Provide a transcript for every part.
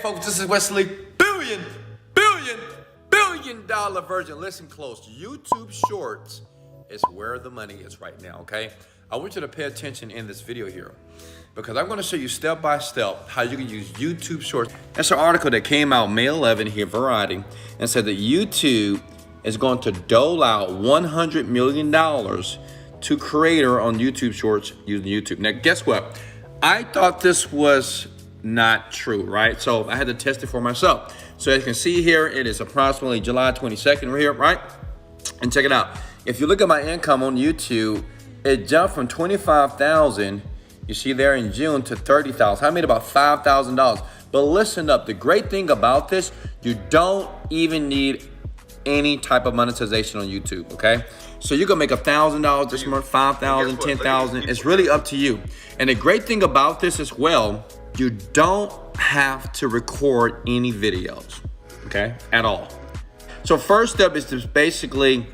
folks, this is Wesley billion dollar Virgin. Listen close. YouTube Shorts is where the money is right now, okay? I want you to pay attention in this video here because I'm going to show you step by step how you can use YouTube Shorts. That's an article that came out May 11 here, Variety, and said that YouTube is going to dole out $100 million to creator on YouTube Shorts using YouTube. Now, guess what? I thought this was not true, right? So I had to test it for myself. So as you can see here, it is approximately July 22nd right here, right? And check it out. If you look at my income on YouTube, it jumped from 25,000, you see there in June, to 30,000. I made about $5,000. But listen up, the great thing about this, you don't even need any type of monetization on YouTube, okay? So you can make $1,000 this month, 5,000, 10,000. It's really up to you. And the great thing about this as well, you don't have to record any videos, okay, at all. So first step is to basically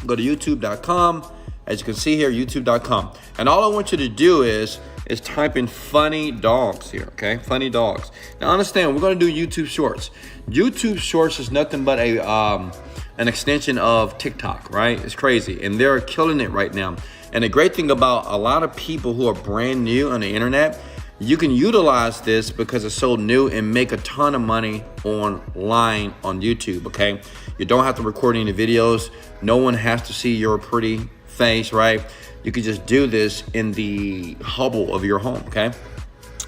go to youtube.com. As you can see here, youtube.com. And all I want you to do is type in funny dogs here, okay? Funny dogs. Now understand, we're gonna do YouTube Shorts. YouTube Shorts is nothing but an extension of TikTok, right? It's crazy, and they're killing it right now. And the great thing about a lot of people who are brand new on the internet, you can utilize this because it's so new and make a ton of money online on YouTube, okay? You don't have to record any videos. No one has to see your pretty face, right? You can just do this in the hubble of your home, okay?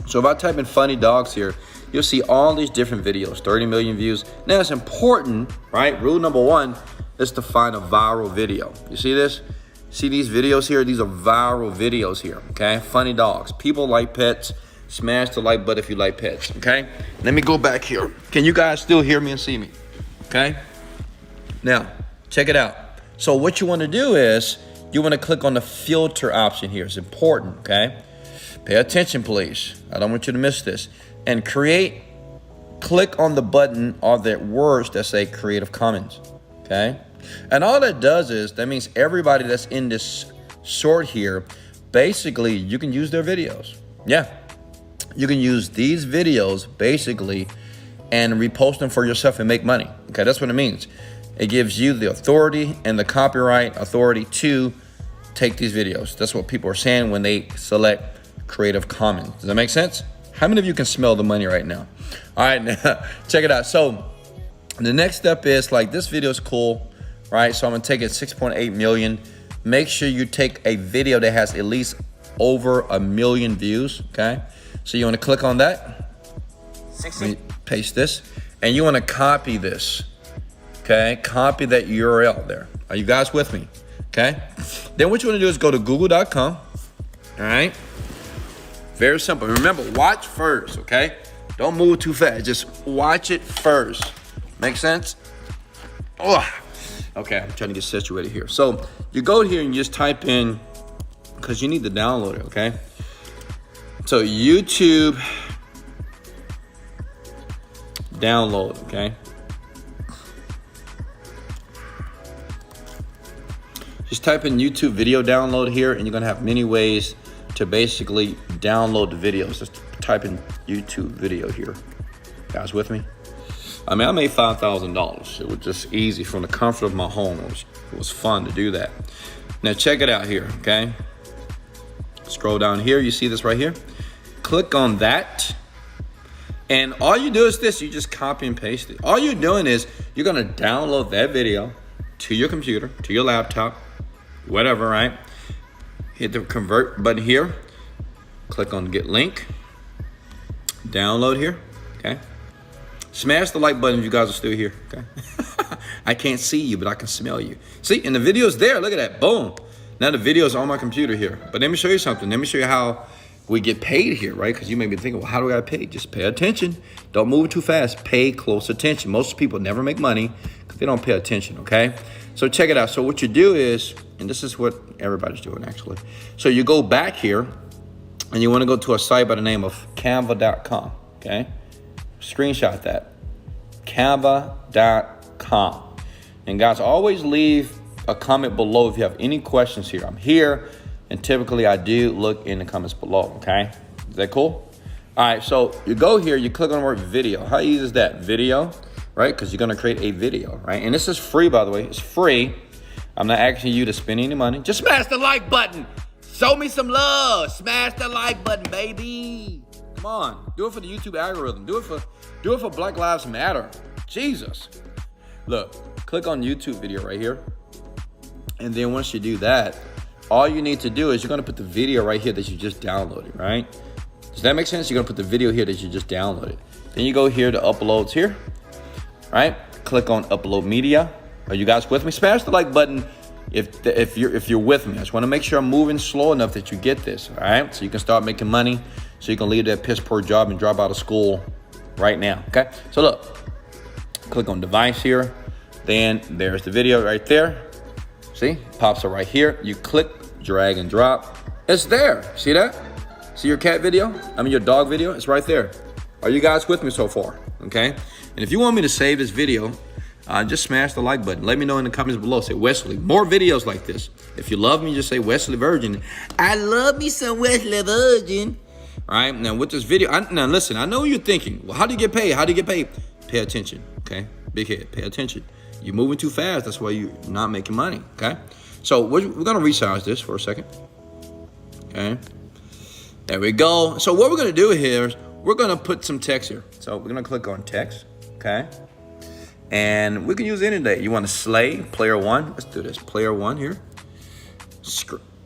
So if I type in funny dogs here, you'll see all these different videos, 30 million views. Now it's important, right? Rule number one is to find a viral video. You see this? See these videos here? These are viral videos here, okay? Funny dogs. People like pets. Smash the like button if you like pets, okay? Let me go back here. Can you guys still hear me and see me? Okay? Now, check it out. So what you want to do is you want to click on the filter option here. It's important, okay? Pay attention, please. I don't want you to miss this. And click on the button or the words that say Creative Commons, okay? And all that does is, that means everybody that's in this short here, basically you can use their videos. Yeah, you can use these videos basically and repost them for yourself and make money, okay? That's what it means. It gives you the authority and the copyright authority to take these videos. That's what people are saying when they select Creative Commons. Does that make sense? How many of you can smell the money right now? All right, now, check it out. So the next step is, like, this video is cool, right? So I'm gonna take it 6.8 million. Make sure you take a video that has at least over 1 million views, okay? So you wanna click on that, paste this, and you wanna copy this, okay? Copy that URL there. Are you guys with me, okay? Then what you wanna do is go to google.com, all right? Very simple. Remember, watch first, okay? Don't move too fast. Just watch it first. Make sense? Oh, okay, I'm trying to get situated here. So you go here and just type in, because you need to download it, okay? So YouTube download, okay? Just type in YouTube video download here, and you're gonna have many ways to basically download the videos. Just type in YouTube video here. Guys with me? I mean, I made $5,000. It was just easy from the comfort of my home. It was fun to do that. Now check it out here, okay? Scroll down here, you see this right here? Click on that. And all you do is this, you just copy and paste it. All you're doing is you're gonna download that video to your computer, to your laptop, whatever, right? Hit the convert button here. Click on get link. Download here, okay? Smash the like button if you guys are still here, okay? I can't see you, but I can smell you. See, and the video's there, look at that, boom. Now the video's on my computer here. But let me show you something. Let me show you how we get paid here, right? Because you may be thinking, well, how do I get paid? Just pay attention. Don't move too fast. Pay close attention. Most people never make money because they don't pay attention, okay? So check it out. So what you do is, and this is what everybody's doing actually. So you go back here and you want to go to a site by the name of canva.com, okay? Screenshot that, canva.com. And guys, always leave a comment below if you have any questions here. I'm here, and typically I do look in the comments below, okay? Is that cool? All right, so you go here, you click on the word video. How easy is that? Video, right? Because you're gonna create a video, right? And this is free, by the way. It's free. I'm not asking you to spend any money. Just smash the like button. Show me some love. Smash the like button, baby. Come on, do it for the YouTube algorithm. Do it for Black Lives Matter. Jesus. Look, click on YouTube video right here. And then once you do that, all you need to do is you're gonna put the video right here that you just downloaded, right? Does that make sense? You're gonna put the video here that you just downloaded. Then you go here to uploads here, right? Click on upload media. Are you guys with me? Smash the like button if you're with me. I just wanna make sure I'm moving slow enough that you get this, all right? So you can start making money, so you can leave that piss poor job and drop out of school right now, okay? So look, click on device here. Then there's the video right there. See, pops up right here. You click, drag and drop. It's there, see that? See your cat video? I mean your dog video? It's right there. Are you guys with me so far? Okay? And if you want me to save this video, just smash the like button. Let me know in the comments below. Say, Wesley, more videos like this. If you love me, just say Wesley Virgin. I love me some Wesley Virgin. All right, now with this video, now listen, I know what you're thinking. Well, how do you get paid? How do you get paid? Pay attention, okay? Big head, pay attention. You're moving too fast. That's why you're not making money, okay? So we're gonna resize this for a second, okay? There we go. So what we're gonna do here is we're gonna put some text here. So we're gonna click on text, okay? And we can use any day. You want to slay, player one. Let's do this, player one here.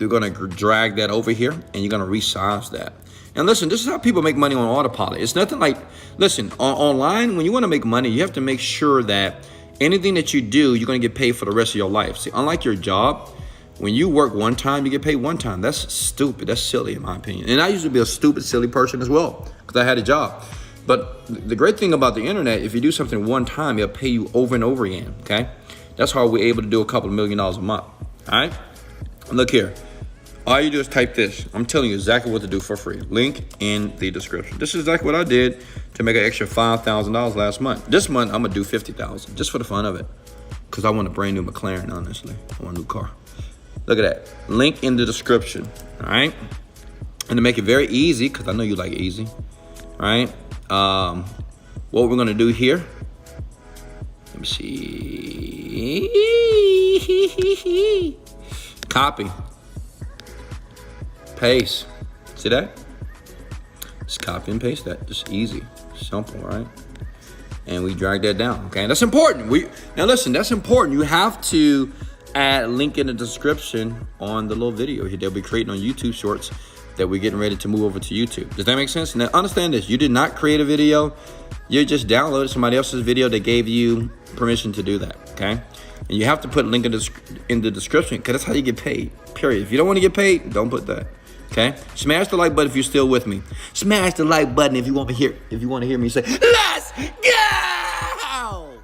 You're gonna drag that over here and you're gonna resize that. And listen, this is how people make money on Autopilot. It's nothing like, listen, online, when you wanna make money, you have to make sure that anything that you do, you're gonna get paid for the rest of your life. See, unlike your job, when you work one time, you get paid one time. That's stupid. That's silly, in my opinion. And I used to be a stupid, silly person as well, because I had a job. But the great thing about the internet, if you do something one time, it'll pay you over and over again, okay? That's how we're able to do a couple of $1 million a month, all right? Look here. All you do is type this. I'm telling you exactly what to do for free. Link in the description. This is exactly what I did to make an extra $5,000 last month. This month, I'm gonna do $50,000 just for the fun of it, because I want a brand new McLaren, honestly. I want a new car. Look at that. Link in the description, all right? And to make it very easy, because I know you like easy, all right? What we're gonna do here, let me see. Copy. Paste. See that? Just copy and paste that. Just easy. Simple, right? And we drag that down, okay? That's important. Now listen, that's important. You have to add link in the description on the little video here. They'll be creating on YouTube Shorts that we're getting ready to move over to YouTube. Does that make sense? Now understand this, you did not create a video. You just downloaded somebody else's video that gave you permission to do that, okay? And you have to put a link in the description, because that's how you get paid, period. If you don't want to get paid, don't put that, okay? Smash the like button if you're still with me. Smash the like button if you want to hear me say, let's go!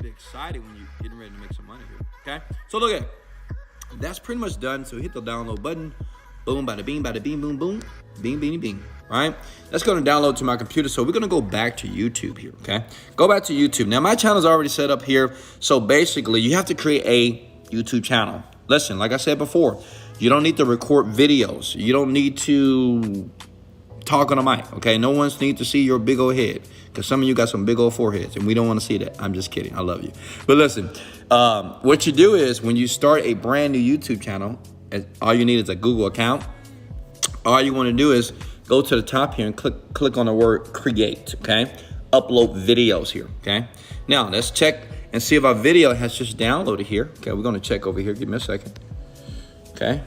Get excited when you're getting ready to make some money here, okay? So look at it. That's pretty much done. So hit the download button. Boom, bada bing, boom, boom. Bing, beanie, bing, right? That's going to download to my computer. So we're going to go back to YouTube here, okay? Go back to YouTube. Now, my channel is already set up here. So basically, you have to create a YouTube channel. Listen, like I said before, you don't need to record videos. You don't need to talk on a mic, okay? No one needs to see your big old head, because some of you got some big old foreheads, and we don't want to see that. I'm just kidding. I love you. But listen, what you do is when you start a brand new YouTube channel, all you need is a Google account. All you want to do is go to the top here and click on the word create, okay? Upload videos here, okay? Now, let's check and see if our video has just downloaded here. Okay, we're going to check over here. Give me a second. Okay.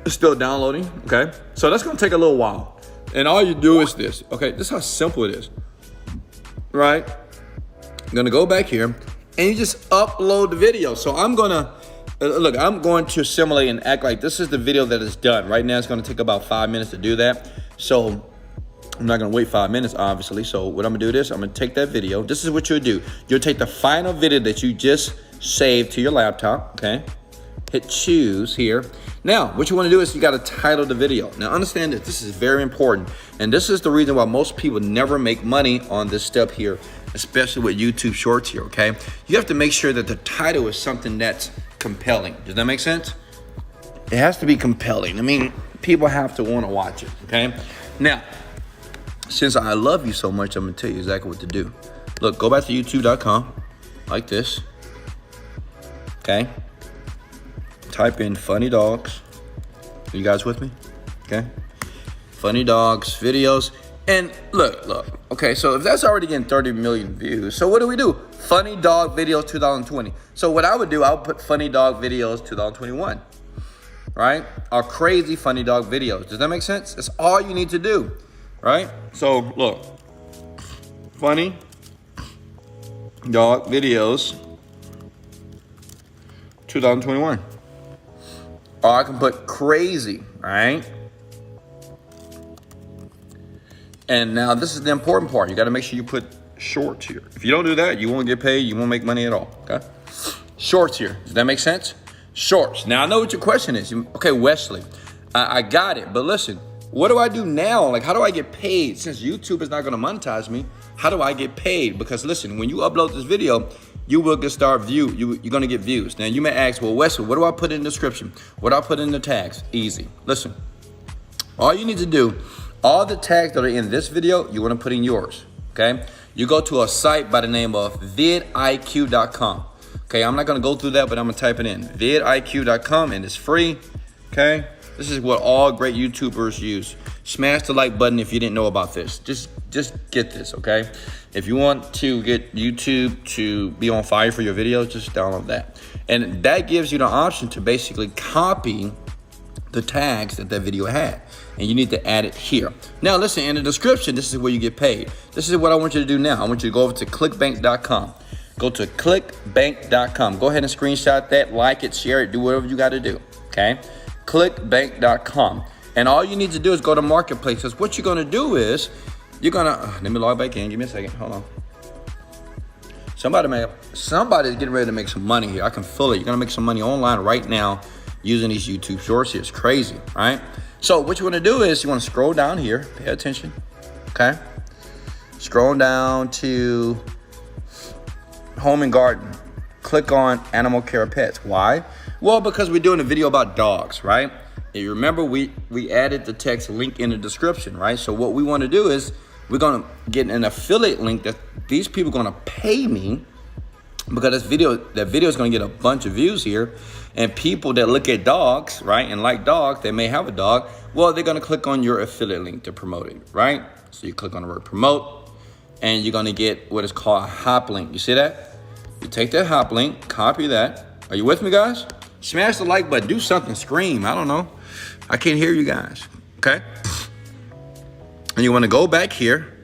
It's still downloading, okay? So that's going to take a little while. And all you do is this, okay? This is how simple it is, right? I'm going to go back here, and you just upload the video. So I'm going to, look, I'm going to simulate and act like this is the video that is done. Right now, it's going to take about 5 minutes to do that. So I'm not going to wait 5 minutes, obviously. So what I'm going to do is I'm going to take that video. This is what you'll do. You'll take the final video that you just saved to your laptop, okay? Hit choose here. Now, what you want to do is you got to title the video. Now, understand that this is very important. And this is the reason why most people never make money on this step here, especially with YouTube Shorts here, okay? You have to make sure that the title is something that's compelling. Does that make sense? It has to be compelling. I mean, people have to want to watch it, okay? Now, since I love you so much, I'm gonna tell you exactly what to do. Look, go back to youtube.com, like this, okay? Type in funny dogs. Are you guys with me? Okay? Funny dogs, videos. And look, okay, so if that's already getting 30 million views, so what do? Funny dog videos 2020. So what I would do, I would put funny dog videos 2021, right? Or crazy funny dog videos. Does that make sense? That's all you need to do, right? So look, funny dog videos 2021. Or I can put crazy, right? And now this is the important part. You got to make sure you put shorts here. If you don't do that, you won't get paid. You won't make money at all, okay? Shorts here. Does that make sense? Shorts. Now, I know what your question is. Okay, Wesley, I got it. But listen, what do I do now? Like, how do I get paid? Since YouTube is not going to monetize me, how do I get paid? Because listen, when you upload this video, you will get you're going to get views. Now, you may ask, well, Wesley, what do I put in the description? What do I put in the tags? Easy. Listen, all you need to do, all the tags that are in this video, you want to put in yours, okay? You go to a site by the name of vidiq.com. Okay, I'm not going to go through that, but I'm going to type it in. vidiq.com, and it's free, okay? This is what all great YouTubers use. Smash the like button if you didn't know about this. Just get this, okay? If you want to get YouTube to be on fire for your videos, just download that. And that gives you the option to basically copy the tags that video had. And you need to add it here. Now listen, in the description, this is where you get paid. This is what I want you to do now. I want you to go over to clickbank.com. Go to clickbank.com. Go ahead and screenshot that, like it, share it, do whatever you got to do, okay? Clickbank.com. And all you need to do is go to Marketplace. Because what you're going to do is, you're going to, let me log back in. Give me a second. Hold on. Somebody's getting ready to make some money here. I can feel it. You're going to make some money online right now using these YouTube shorts here. It's crazy, right? So what you want to do is you want to scroll down here. Pay attention, okay? Scroll down to Home and Garden. Click on Animal Care Pets. Why? Well, because we're doing a video about dogs, right? And you remember we added the text link in the description, right? So what we want to do is we're going to get an affiliate link that these people are going to pay me, because that video is going to get a bunch of views here. And people that look at dogs, right, and like dogs, they may have a dog, well, they're going to click on your affiliate link to promote it, right? So you click on the word promote, and you're going to get what is called a hop link. You see that? You take that hop link, copy that. Are you with me, guys? Smash the like button. Do something. Scream. I don't know. I can't hear you guys, okay? And you want to go back here,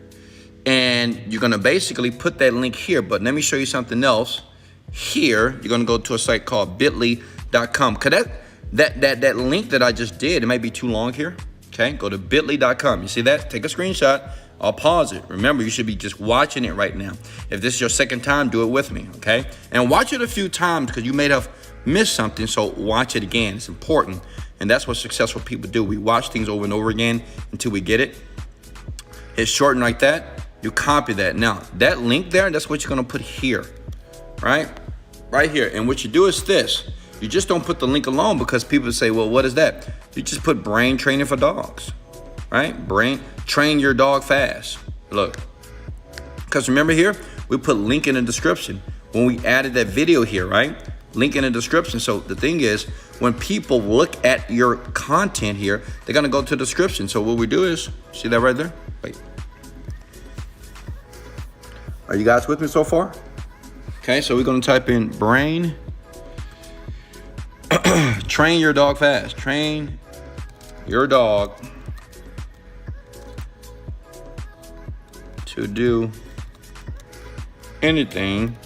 and you're going to basically put that link here. But let me show you something else. Here, you're going to go to a site called bit.ly.com. Because that link that I just did, it might be too long here. Okay, go to bit.ly.com. You see that? Take a screenshot. I'll pause it. Remember, you should be just watching it right now. If this is your second time, do it with me, okay? And watch it a few times because you may have missed something, so watch it again. It's important. And that's what successful people do. We watch things over and over again until we get it. It's shortened like that. You copy that. Now, that link there, that's what you're going to put here, right? Right here. And what you do is this. You just don't put the link alone because people say, well, what is that? You just put brain training for dogs, right? Train your dog fast. Look, because remember here, we put link in the description when we added that video here, right? Link in the description. So the thing is, when people look at your content here, they're going to go to the description. So what we do is, see that right there? Wait. Are you guys with me so far? Okay, so we're going to type in brain. Train your dog fast. Train your dog to do anything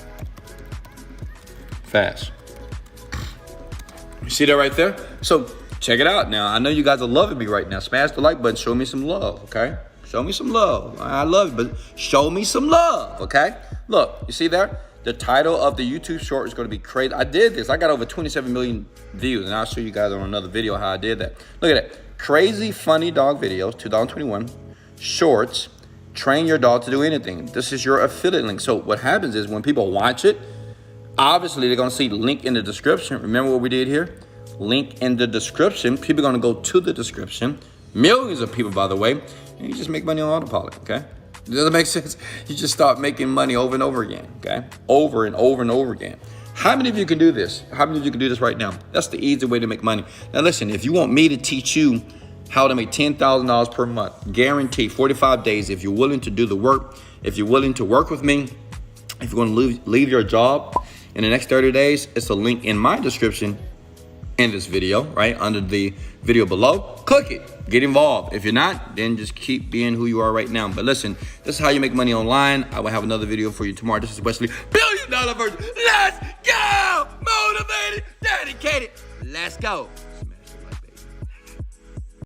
fast. You see that right there? So check it out now. I know you guys are loving me right now. Smash the like button. Show me some love, okay? Show me some love. I love it, but show me some love, okay? Look, you see there? The title of the YouTube short is going to be crazy. I did this. I got over 27 million views, and I'll show you guys on another video how I did that. Look at that. Crazy funny dog videos, 2021. Shorts. Train your dog to do anything. This is your affiliate link. So what happens is when people watch it, obviously they're going to see the link in the description. Remember what we did here? link in the description. People are going to go to the description. Millions of people, by the way. And you just make money on autopilot, okay? Does that make sense? You just start making money over and over again, okay? Over and over and over again. How many of you can do this? How many of you can do this right now? That's the easy way to make money. Now listen, if you want me to teach you how to make $10,000 per month, guaranteed 45 days, if you're willing to do the work, if you're willing to work with me, if you're going to leave your job in the next 30 days, it's a link in my description in this video, right? Under the video below. Click it. Get involved. If you're not, then just keep being who you are right now. But listen, this is how you make money online. I will have another video for you tomorrow. This is Wesley, $1 billion Virgin. Let's go! Motivated, dedicated. Let's go.